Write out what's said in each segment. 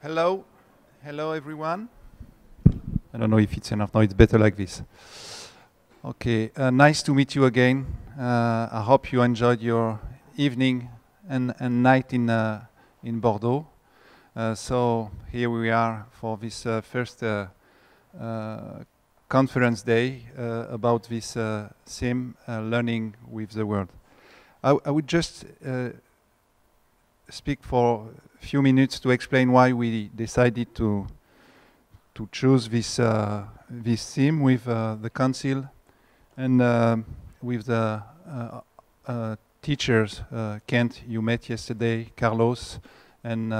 Hello, hello everyone. I don't know if it's enough. No, it's better like this. Okay, nice to meet you again. I hope you enjoyed your evening and night in Bordeaux. So here we are for this first conference day about this theme, learning with the world. I would just speak for a few minutes to explain why we decided to choose this theme with the council and with the teachers, Kent, you met yesterday, Carlos, and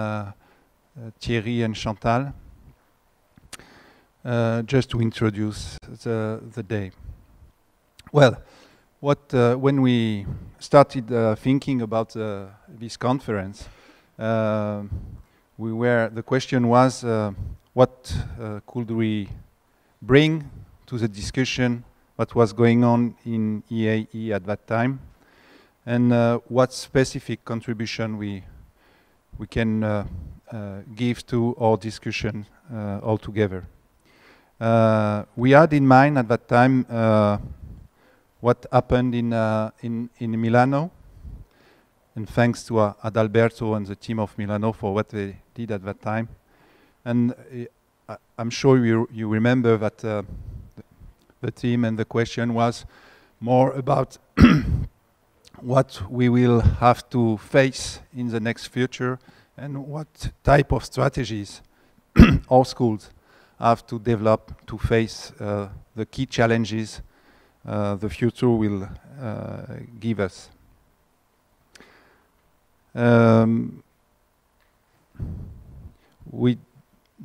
Thierry and Chantal, just to introduce the day. Well, when we started thinking about this conference, the question was, what could we bring to the discussion, what was going on in EAAE at that time, and what specific contribution we can give to our discussion altogether. We had in mind at that time what happened in Milano, and thanks to Adalberto and the team of Milano for what they did at that time. And I'm sure you remember that the theme and the question was more about what we will have to face in the next future and what type of strategies our schools have to develop to face the key challenges the future will give us. We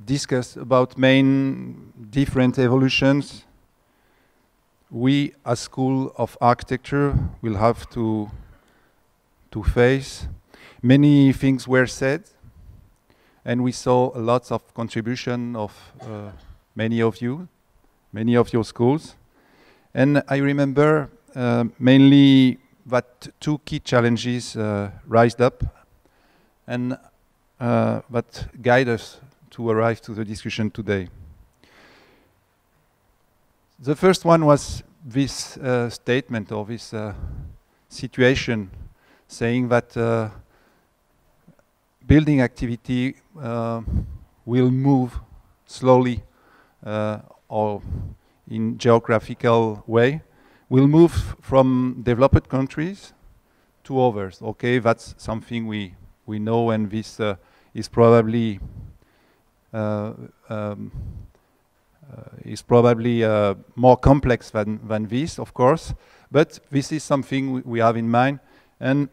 discussed about main different evolutions. We, as School of Architecture, will have to face. Many things were said, and we saw lots of contribution of many of you, many of your schools. And I remember mainly that two key challenges rised up and that guide us to arrive to the discussion today. The first one was this statement or this situation saying that building activity will move slowly or in geographical way, will move from developed countries to others. Okay, that's something we know, and this is probably more complex than this, of course, but this is something we have in mind, and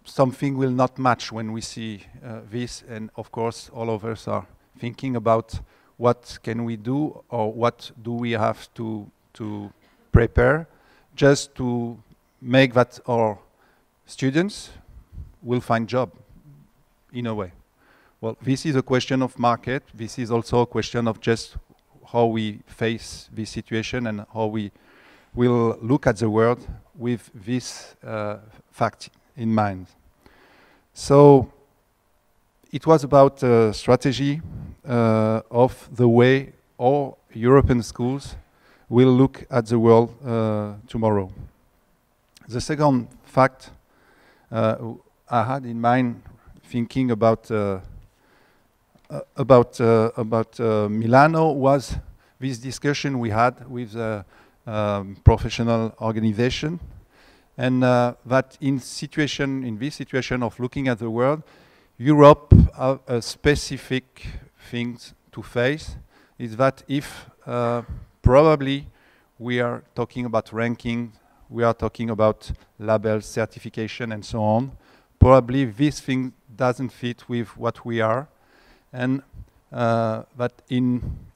something will not match when we see this, and of course all of us are thinking about what can we do or what do we have to prepare just to make that our students will find job in a way. Well, this is a question of market. This is also a question of just how we face this situation and how we will look at the world with this fact in mind. So it was about strategy of the way all European schools will look at the world tomorrow. The second fact I had in mind thinking about Milano was this discussion we had with the professional organization, and that in this situation of looking at the world, Europe have a specific things to face, is that if probably we are talking about ranking, we are talking about labels, certification, and so on, probably this thing doesn't fit with what we are, and that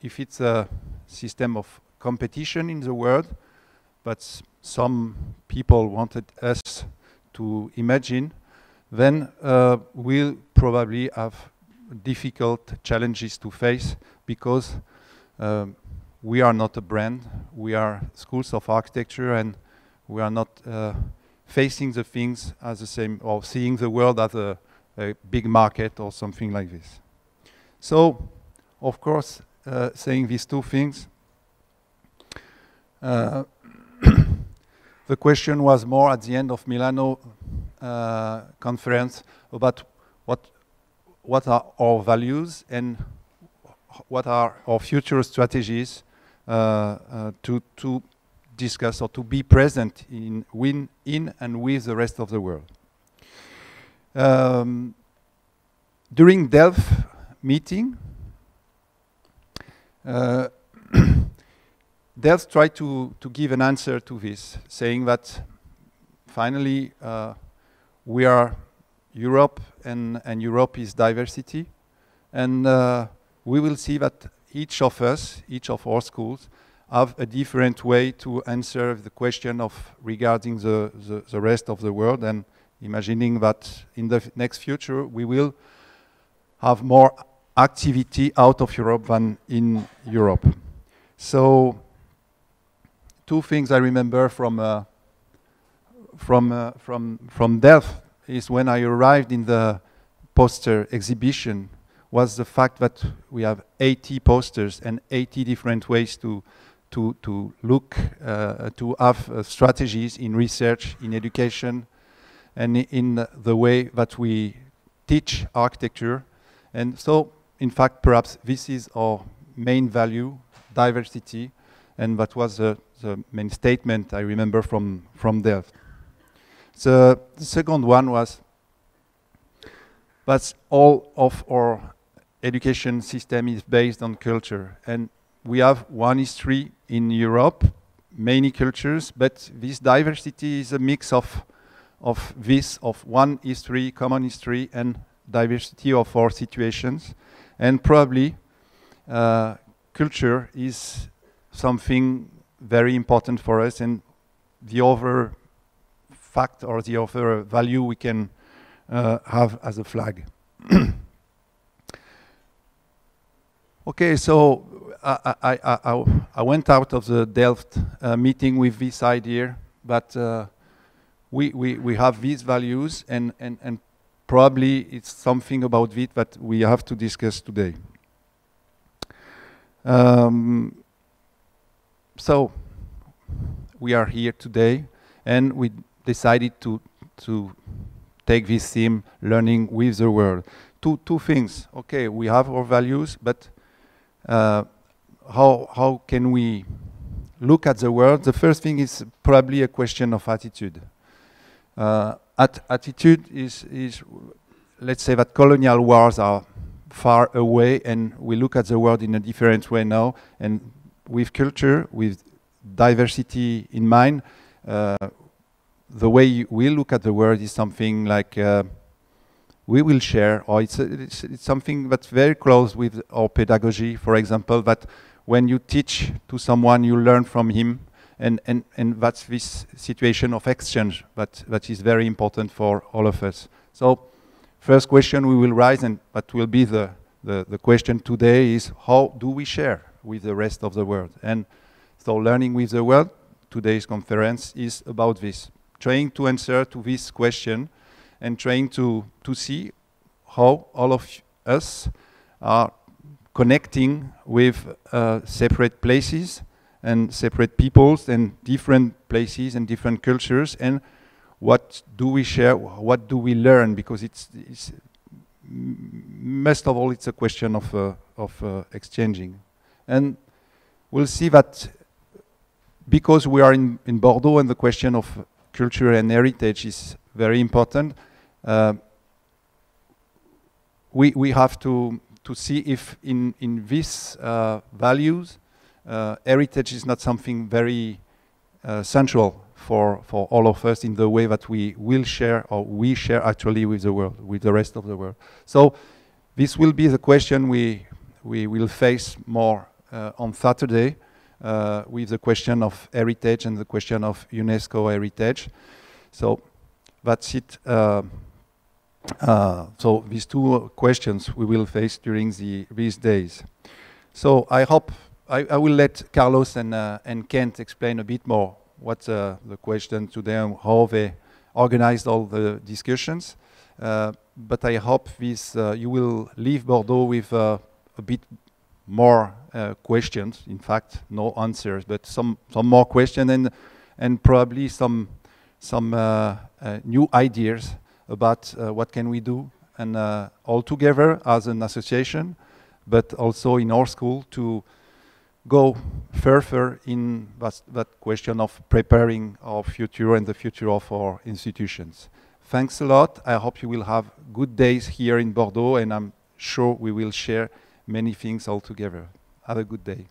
if it's a system of competition in the world, but some people wanted us to imagine, then we'll probably have difficult challenges to face because we are not a brand, we are schools of architecture, and we are not facing the things as the same, or seeing the world as a a big market or something like this. So, of course, saying these two things, the question was more at the end of Milano conference about what are our values and what are our future strategies to discuss or to be present in and with the rest of the world. During Delft meeting, Delft tried to give an answer to this, saying that finally we are Europe and Europe is diversity, and we will see that each of us, each of our schools, have a different way to answer the question of regarding the rest of the world, and imagining that in the next future we will have more activity out of Europe than in Europe. So two things I remember from Delft is when I arrived in the poster exhibition was the fact that we have 80 posters and 80 different ways to look, to have strategies in research, in education, and in the way that we teach architecture. And so, in fact, perhaps this is our main value, diversity, and that was the main statement I remember from Delft. The second one was that all of our education system is based on culture, and we have one history in Europe, many cultures, but this diversity is a mix of one history, common history, and diversity of our situations. And probably culture is something very important for us, and the other fact or the other value we can have as a flag. Okay, so I went out of the Delft meeting with this idea, but we have these values, and probably it's something about it that we have to discuss today. So we are here today, and we decided to take this theme, learning with the world. Two things. Okay, we have our values, but how can we look at the world? The first thing is probably a question of attitude. Attitude is, let's say that colonial wars are far away, and we look at the world in a different way now, and with culture, with diversity in mind, the way we look at the world is something like we will share, or it's something that's very close with our pedagogy. For example, that when you teach to someone, you learn from him, and that's this situation of exchange that is very important for all of us. So, first question we will raise, and that will be the question today, is how do we share with the rest of the world? And so, learning with the world, today's conference is about this, trying to answer to this question, and trying to see how all of us are connecting with separate places and separate peoples and different places and different cultures, and what do we share, what do we learn, because it's most of all it's a question of exchanging. And we'll see that because we are in Bordeaux, and the question of culture and heritage is very important, we have to see if in these values heritage is not something very central for all of us in the way that we will share, or we share actually with the world, with the rest of the world. So this will be the question we will face more on Saturday, with the question of heritage and the question of UNESCO heritage. So that's it. So these two questions we will face during these days. So I hope I will let Carlos and Kent explain a bit more what's the question today and how they organized all the discussions. but I hope this you will leave Bordeaux with a bit more questions. In fact, no answers, but some more questions and probably some new ideas about what can we do and all together as an association, but also in our school to go further in that question of preparing our future and the future of our institutions. Thanks a lot. I hope you will have good days here in Bordeaux, and I'm sure we will share many things all together. Have a good day.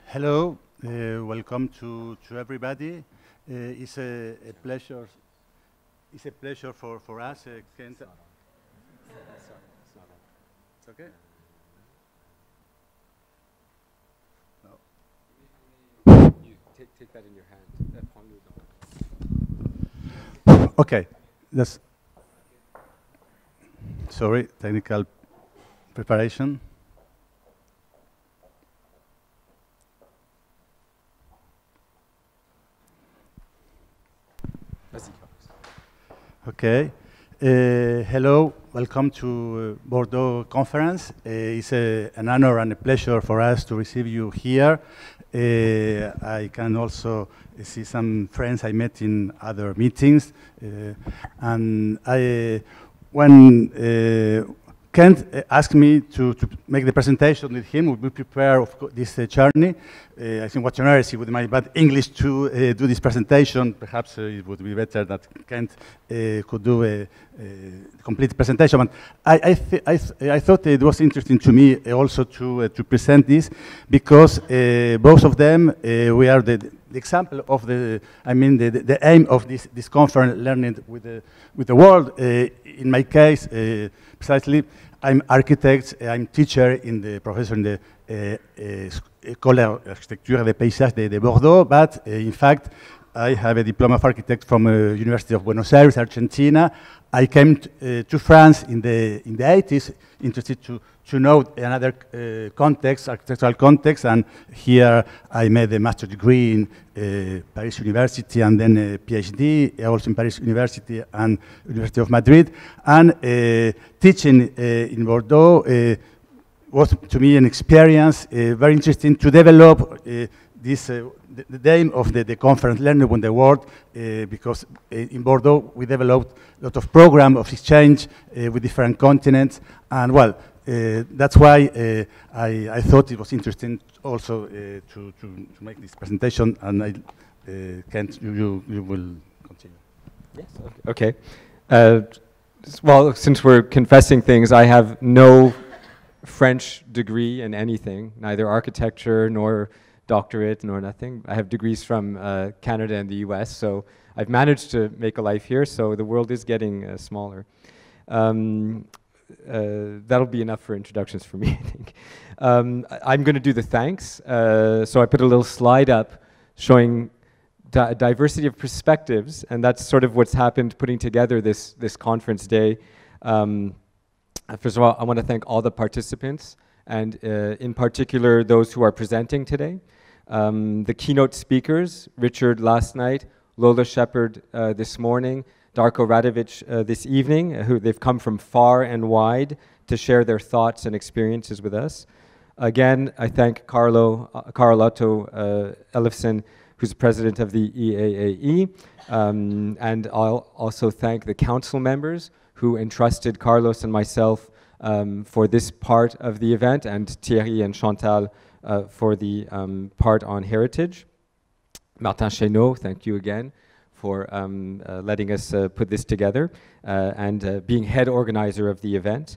Hello, welcome to everybody. It's a pleasure. It's a pleasure for us. Kent. It's okay. No. You take that in your hand. Okay. That's. Sorry, technical preparation. Okay. Hello, welcome to Bordeaux conference. It's an honor and a pleasure for us to receive you here. I can also see some friends I met in other meetings. And when Kent asked me to make the presentation with him, we prepare this journey. I think what generosity with my bad English to do this presentation. Perhaps it would be better that Kent could do a complete presentation. But I thought it was interesting to me also to present this because both of them we are the example of the aim of this conference, learning with the world. In my case, precisely, I'm architect, I'm teacher in the professor in the École d'Architecture et des Paysages de Bordeaux, but in fact, I have a diploma of architect from University of Buenos Aires, Argentina. I came to France in the 80s, interested to know another context, architectural context, and here I made a master's degree in Paris University and then a PhD, also in Paris University and University of Madrid. And teaching in Bordeaux was to me an experience very interesting to develop this the aim of the conference, Learning with the World, because in Bordeaux we developed a lot of program of exchange with different continents, and well, that's why I thought it was interesting also to make this presentation, and I Kent, you will continue. Yes. Okay. Well, since we're confessing things, I have no French degree in anything, neither architecture nor doctorate nor nothing. I have degrees from Canada and the US, so I've managed to make a life here, so the world is getting smaller. That'll be enough for introductions for me, I think. I'm going to do the thanks. So I put a little slide up showing diversity of perspectives, and that's sort of what's happened putting together this conference day. First of all, I want to thank all the participants, and in particular those who are presenting today. The keynote speakers, Richard last night, Lola Shepherd this morning, Darko Radovic this evening, who they've come from far and wide to share their thoughts and experiences with us. Again, I thank Carl Otto Ellefson, who's president of the EAAE, and I'll also thank the council members who entrusted Carlos and myself for this part of the event, and Thierry and Chantal for the part on heritage. Martin Chénaud, thank you again for letting us put this together and being head organizer of the event.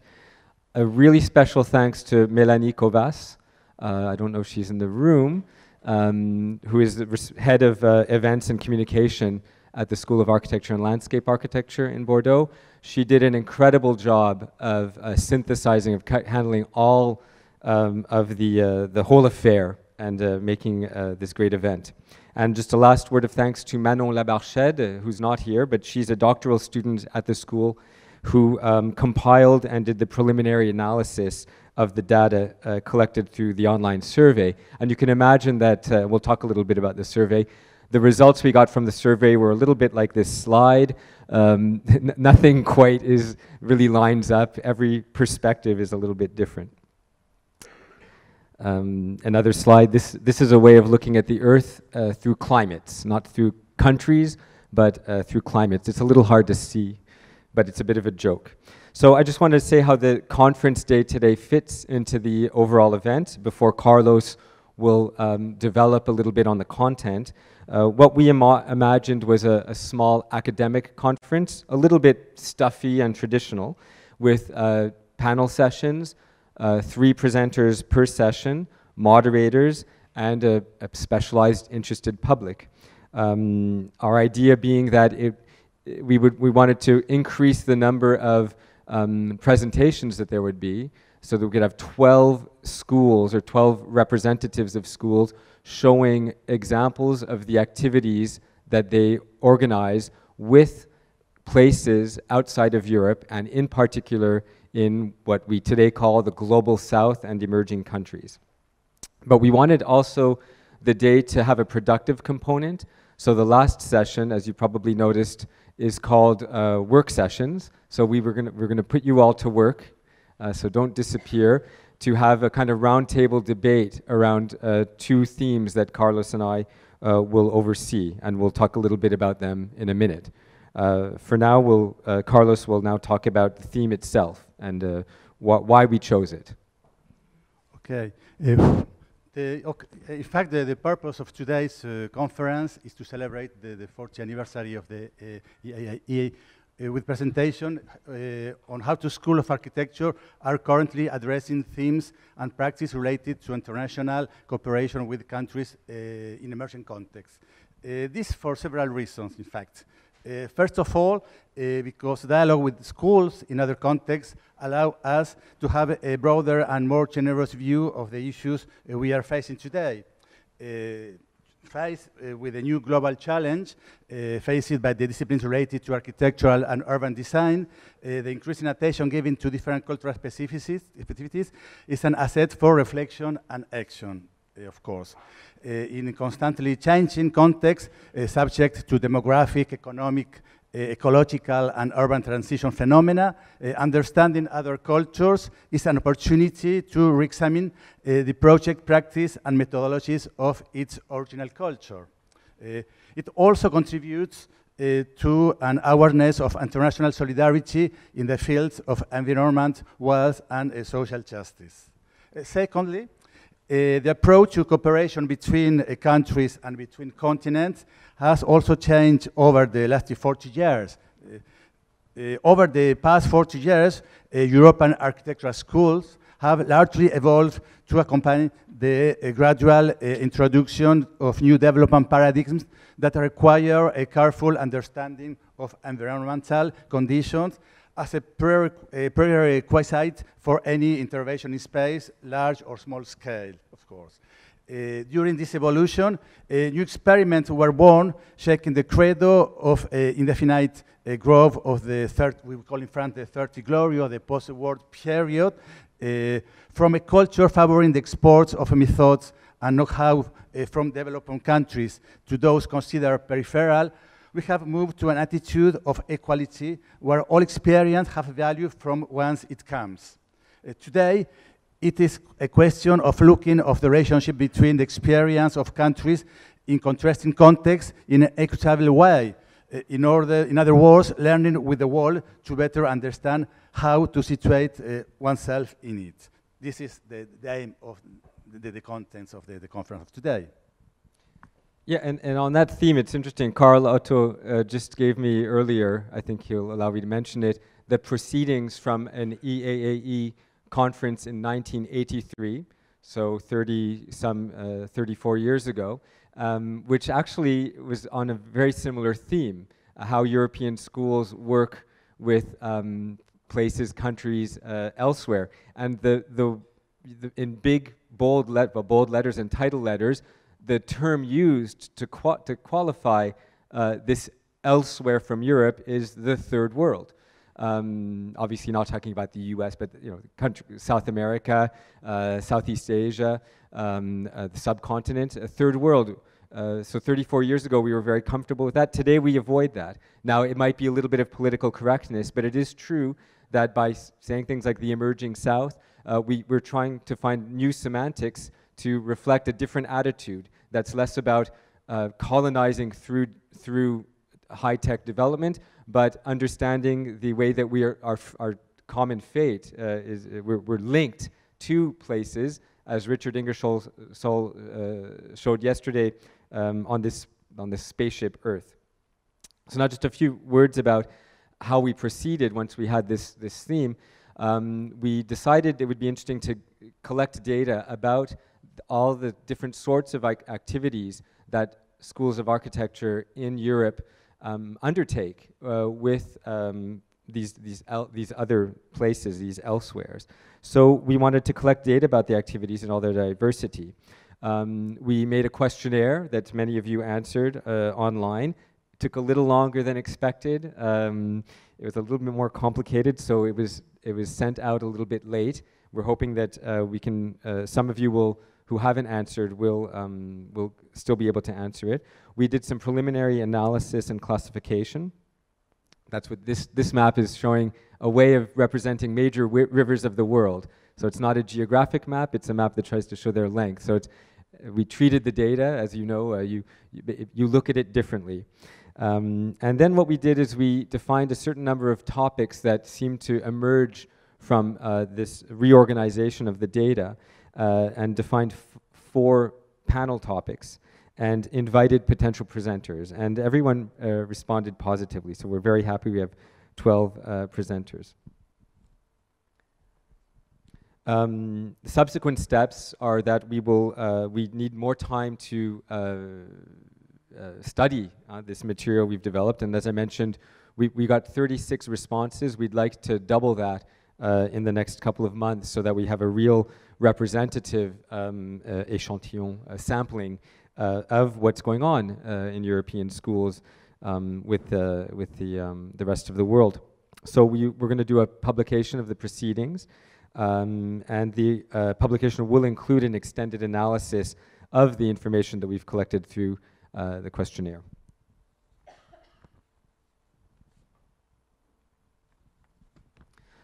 A really special thanks to Mélanie Kovas, I don't know if she's in the room, who is the head of events and communication at the School of Architecture and Landscape Architecture in Bordeaux. She did an incredible job of synthesizing, of handling all of the whole affair and making this great event. And just a last word of thanks to Manon Labarchède, who's not here, but she's a doctoral student at the school who compiled and did the preliminary analysis of the data collected through the online survey. And you can imagine that, we'll talk a little bit about the survey, the results we got from the survey were a little bit like this slide. Nothing quite really lines up. Every perspective is a little bit different. Another slide. This is a way of looking at the Earth through climates, not through countries, but through climates. It's a little hard to see, but it's a bit of a joke. So I just wanted to say how the conference day today fits into the overall event before Carlos will develop a little bit on the content. What we imagined was a small academic conference, a little bit stuffy and traditional, with panel sessions, 3 presenters per session, moderators, and a specialized interested public. Our idea being that we wanted to increase the number of presentations that there would be, so that we could have 12 schools or 12 representatives of schools showing examples of the activities that they organize with places outside of Europe, and in particular in what we today call the Global South and emerging countries. But we wanted also the day to have a productive component. So the last session, as you probably noticed, is called work sessions. So we're gonna put you all to work, so don't disappear, to have a kind of roundtable debate around 2 themes that Carlos and I will oversee, and we'll talk a little bit about them in a minute. For now, Carlos will now talk about the theme itself and why we chose it. Okay. In fact, the purpose of today's conference is to celebrate the 40th anniversary of the EAAE with presentation on how the School of Architecture are currently addressing themes and practice related to international cooperation with countries in emerging contexts. This for several reasons, in fact. First of all, because dialogue with schools in other contexts allow us to have a broader and more generous view of the issues we are facing today. Faced with a new global challenge faced by the disciplines related to architectural and urban design, the increasing attention given to different cultural specificities is an asset for reflection and action, of course. In a constantly changing context, subject to demographic, economic, ecological, and urban transition phenomena, understanding other cultures is an opportunity to re-examine the project practice and methodologies of its original culture. It also contributes to an awareness of international solidarity in the fields of environment, wealth, and social justice. Secondly, the approach to cooperation between countries and between continents has also changed over the last 40 years. Over the past 40 years, European architectural schools have largely evolved to accompany the gradual introduction of new development paradigms that require a careful understanding of environmental conditions as a prerequisite for any intervention in space, large or small scale, of course. During this evolution, new experiments were born, shaking the credo of indefinite growth of the we call in France the 30 glory, or the post-war period, from a culture favoring the exports of methods and know-how from developing countries to those considered peripheral. We have moved to an attitude of equality where all experience have value from whence it comes. Today, it is a question of looking at the relationship between the experience of countries in contrasting contexts in an equitable way. In other words, learning with the world to better understand how to situate oneself in it. This is the aim of the contents of the conference of today. Yeah, and on that theme, it's interesting. Carl Otto just gave me earlier, I think he'll allow me to mention it, the proceedings from an EAAE conference in 1983, so 34 years ago, which actually was on a very similar theme, how European schools work with places, countries elsewhere. And the in big, bold letters and title letters, the term used to qualify this elsewhere from Europe is the third world. Obviously not talking about the US, but South America, Southeast Asia, the subcontinent, a third world. So 34 years ago, we were very comfortable with that. Today, we avoid that. Now, it might be a little bit of political correctness, but it is true that by saying things like the emerging South, we're trying to find new semantics to reflect a different attitude that's less about colonizing through high-tech development, but understanding the way that our common fate is we're linked to places, as Richard Ingersoll showed yesterday on this spaceship Earth. So now just a few words about how we proceeded once we had this theme. We decided it would be interesting to collect data about all the different sorts of activities that schools of architecture in Europe undertake with these other places, these elsewheres. So we wanted to collect data about the activities and all their diversity. We made a questionnaire that many of you answered online. It took a little longer than expected. It was a little bit more complicated, so it was sent out a little bit late. We're hoping that we can, some of you who haven't answered will still be able to answer it. We did some preliminary analysis and classification. That's what this map is showing, a way of representing major rivers of the world. So it's not a geographic map, it's a map that tries to show their length. So we treated the data, as you know, you look at it differently. And then what we did is we defined a certain number of topics that seem to emerge from this reorganization of the data, and defined 4 panel topics and invited potential presenters. And everyone responded positively, so we're very happy we have 12 presenters. Subsequent steps are that we need more time to study this material we've developed, and as I mentioned, we got 36 responses. We'd like to double that in the next couple of months so that we have a real representative échantillon, sampling of what's going on in European schools with the rest of the world. So we're going to do a publication of the proceedings, and the publication will include an extended analysis of the information that we've collected through the questionnaire.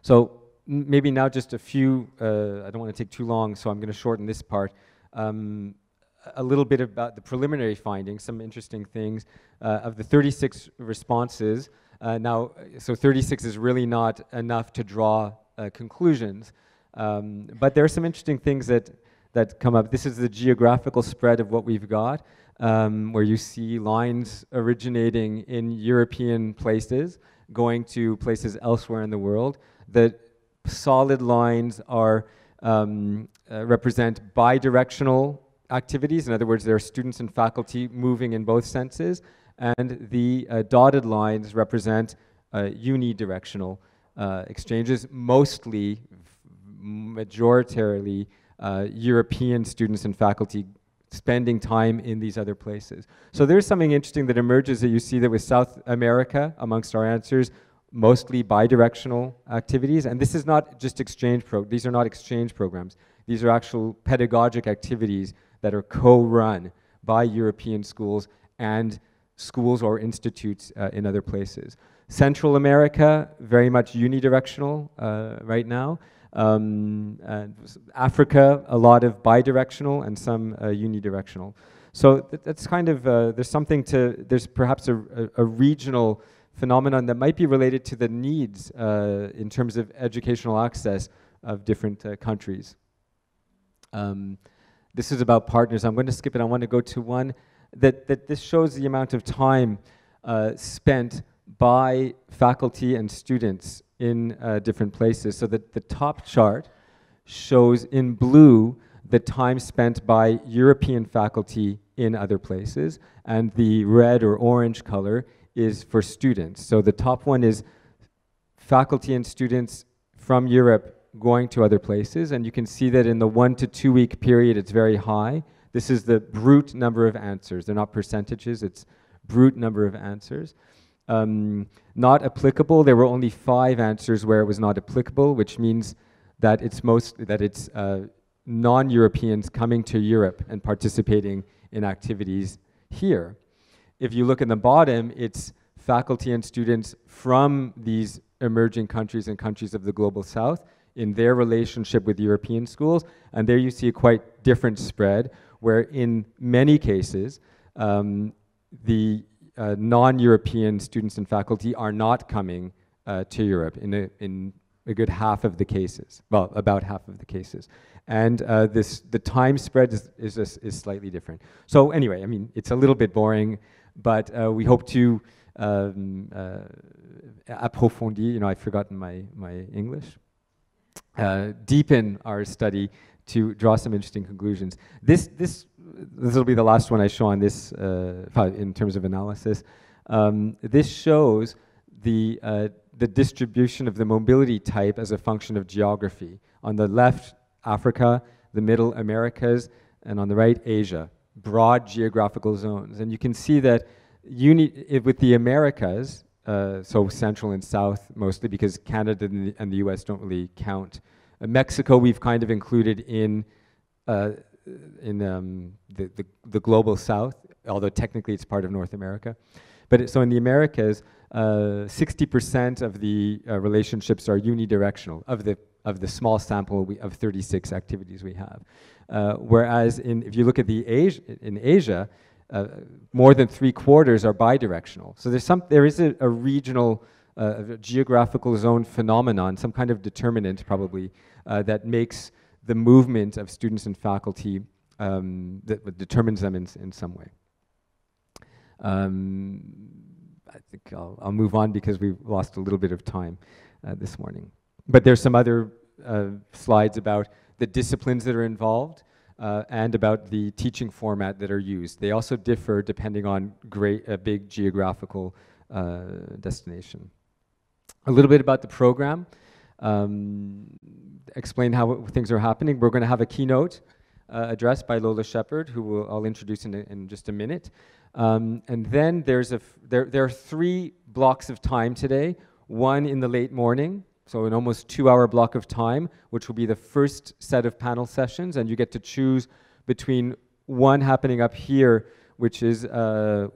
So maybe now just a few, I don't want to take too long, so I'm going to shorten this part. A little bit about the preliminary findings, some interesting things. Of the 36 responses, so 36 is really not enough to draw conclusions, but there are some interesting things that come up. This is the geographical spread of what we've got, where you see lines originating in European places, going to places elsewhere in the world. The solid lines are represent bidirectional activities. In other words, there are students and faculty moving in both senses, and the dotted lines represent unidirectional exchanges, mostly, majoritarily, European students and faculty spending time in these other places. So there's something interesting that emerges that you see that with South America, amongst our answers, mostly bidirectional activities, and this is not just these are not exchange programs. These are actual pedagogic activities that are co-run by European schools and schools or institutes in other places. Central America, very much unidirectional right now. Africa, a lot of bidirectional and some unidirectional. So that's kind of, there's perhaps a regional phenomenon that might be related to the needs in terms of educational access of different countries. This is about partners. I'm going to skip it. I want to go to one that this shows the amount of time spent by faculty and students in different places. So that the top chart shows in blue the time spent by European faculty in other places, and the red or orange color is for students. So the top one is faculty and students from Europe going to other places, and you can see that in the 1 to 2 week period it's very high. This is the brute number of answers. They're not percentages, it's brute number of answers. Not applicable, there were only 5 answers where it was not applicable, which means that it's non-Europeans coming to Europe and participating in activities here. If you look at the bottom, it's faculty and students from these emerging countries and countries of the global south in their relationship with European schools, and there you see a quite different spread, where in many cases the non-European students and faculty are not coming to Europe in a good half of the cases, well, about half of the cases. And the time spread is slightly different. So anyway, I mean, it's a little bit boring, but we hope to approfondir, you know, I've forgotten my English, deepen our study to draw some interesting conclusions. This will be the last one I show on this in terms of analysis. This shows the distribution of the mobility type as a function of geography. On the left, Africa, the middle, Americas, and on the right, Asia. Broad geographical zones. And you can see that with the Americas, so Central and South mostly, because Canada and the US don't really count. Mexico we've kind of included in the global South, although technically it's part of North America. But so in the Americas, 60% of the relationships are unidirectional of the small sample of 36 activities we have. Whereas if you look at in Asia, more than 3/4 are bidirectional. So there is a regional geographical zone phenomenon, some kind of determinant probably, that makes the movement of students and faculty, that determines them in some way. I think I'll move on because we've lost a little bit of time this morning. But there's some other slides about the disciplines that are involved and about the teaching format that are used. They also differ depending on a big geographical destination. A little bit about the program, explain how things are happening. We're going to have a keynote address by Lola Shepherd, who I'll introduce in just a minute. And then there are 3 blocks of time today. One in the late morning, so an almost 2-hour block of time, which will be the first set of panel sessions, and you get to choose between one happening up here, which is, I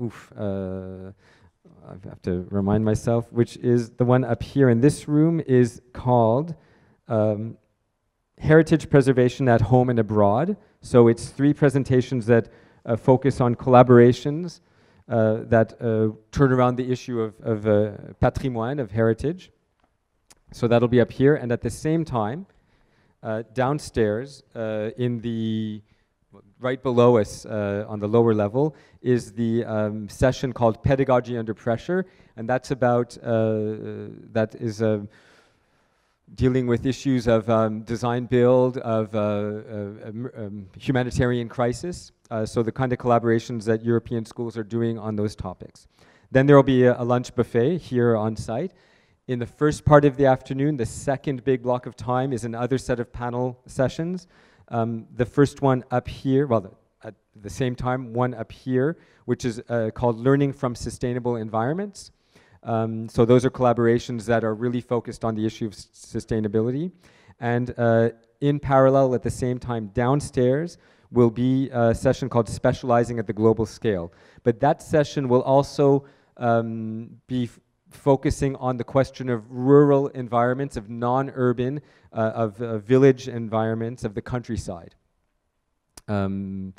have to remind myself, which is the one up here in this room, is called Heritage Preservation at Home and Abroad. So it's 3 presentations that focus on collaborations that turn around the issue of patrimoine, of heritage. So that'll be up here, and at the same time, downstairs, right below us on the lower level, is the session called Pedagogy Under Pressure, and that's about, dealing with issues of design build, of humanitarian crisis, so the kind of collaborations that European schools are doing on those topics. Then there will be a lunch buffet here on site. In the first part of the afternoon, the second big block of time is another set of panel sessions. The first one up here, well, at the same time, one up here, which is called Learning from Sustainable Environments. So those are collaborations that are really focused on the issue of sustainability. And in parallel, at the same time, downstairs will be a session called Specializing at the Global Scale. But that session will also be focusing on the question of rural environments, of non-urban, of village environments, of the countryside. And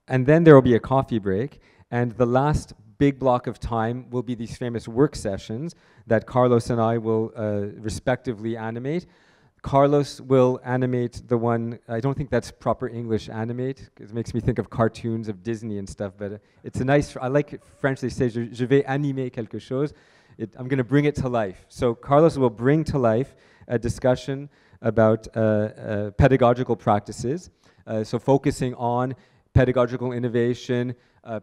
then there will be a coffee break, and the last big block of time will be these famous work sessions that Carlos and I will respectively animate. Carlos will animate the one, I don't think that's proper English, animate, because it makes me think of cartoons of Disney and stuff, but it's a nice, I like French, they say, je vais animer quelque chose. I'm going to bring it to life. So Carlos will bring to life a discussion about pedagogical practices, so focusing on pedagogical innovation,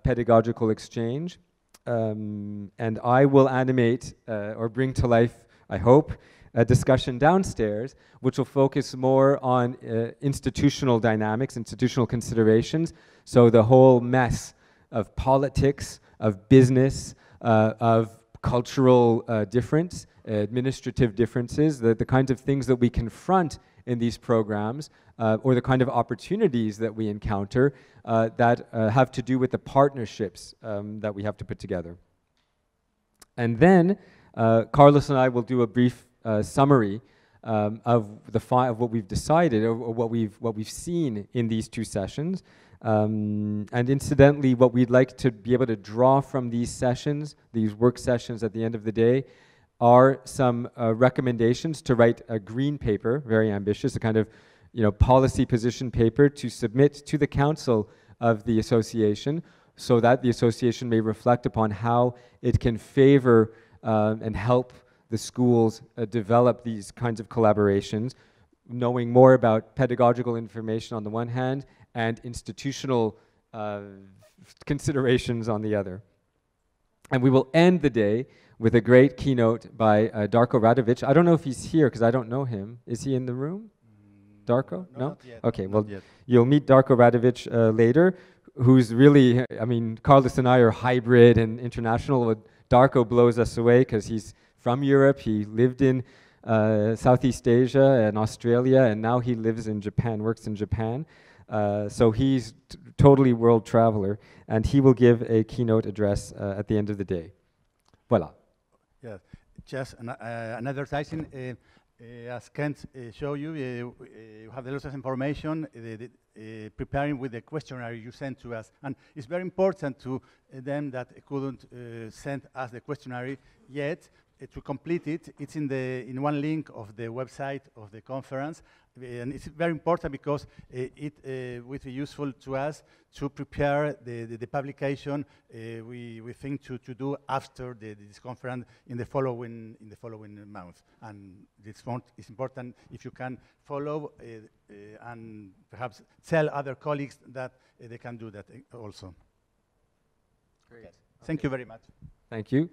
pedagogical exchange, and I will animate or bring to life, I hope, a discussion downstairs, which will focus more on institutional dynamics, institutional considerations. So the whole mess of politics, of business, of cultural difference, administrative differences, the kinds of things that we confront in these programs, or the kind of opportunities that we encounter that have to do with the partnerships that we have to put together. And then Carlos and I will do a brief summary of what we've decided, or what we've seen in these two sessions. And incidentally, what we'd like to be able to draw from these sessions, these work sessions at the end of the day, are some recommendations to write a green paper, very ambitious, a kind of policy position paper to submit to the council of the association, so that the association may reflect upon how it can favor and help the schools develop these kinds of collaborations, knowing more about pedagogical information on the one hand and institutional considerations on the other. And we will end the day with a great keynote by Darko Radovic. I don't know if he's here because I don't know him. Is he in the room? Darko? No? Not yet. Okay, well, Not yet. You'll meet Darko Radovic later, who's really, I mean, Carlos and I are hybrid and international. Darko blows us away because he's from Europe. He lived in Southeast Asia and Australia, and now he lives in Japan, works in Japan. So he's totally world traveler, and he will give a keynote address at the end of the day. Voilà. Yeah, just an advertising. As Kent showed you, you have a lot of information preparing with the questionnaire you sent to us. And it's very important to them that couldn't send us the questionnaire yet. To complete it, it's in one link of the website of the conference. And it's very important because it will be useful to us to prepare the publication we think to do after this conference in the following month. And it's important if you can follow and perhaps tell other colleagues that they can do that also. Great. Thank you very much. Thank you.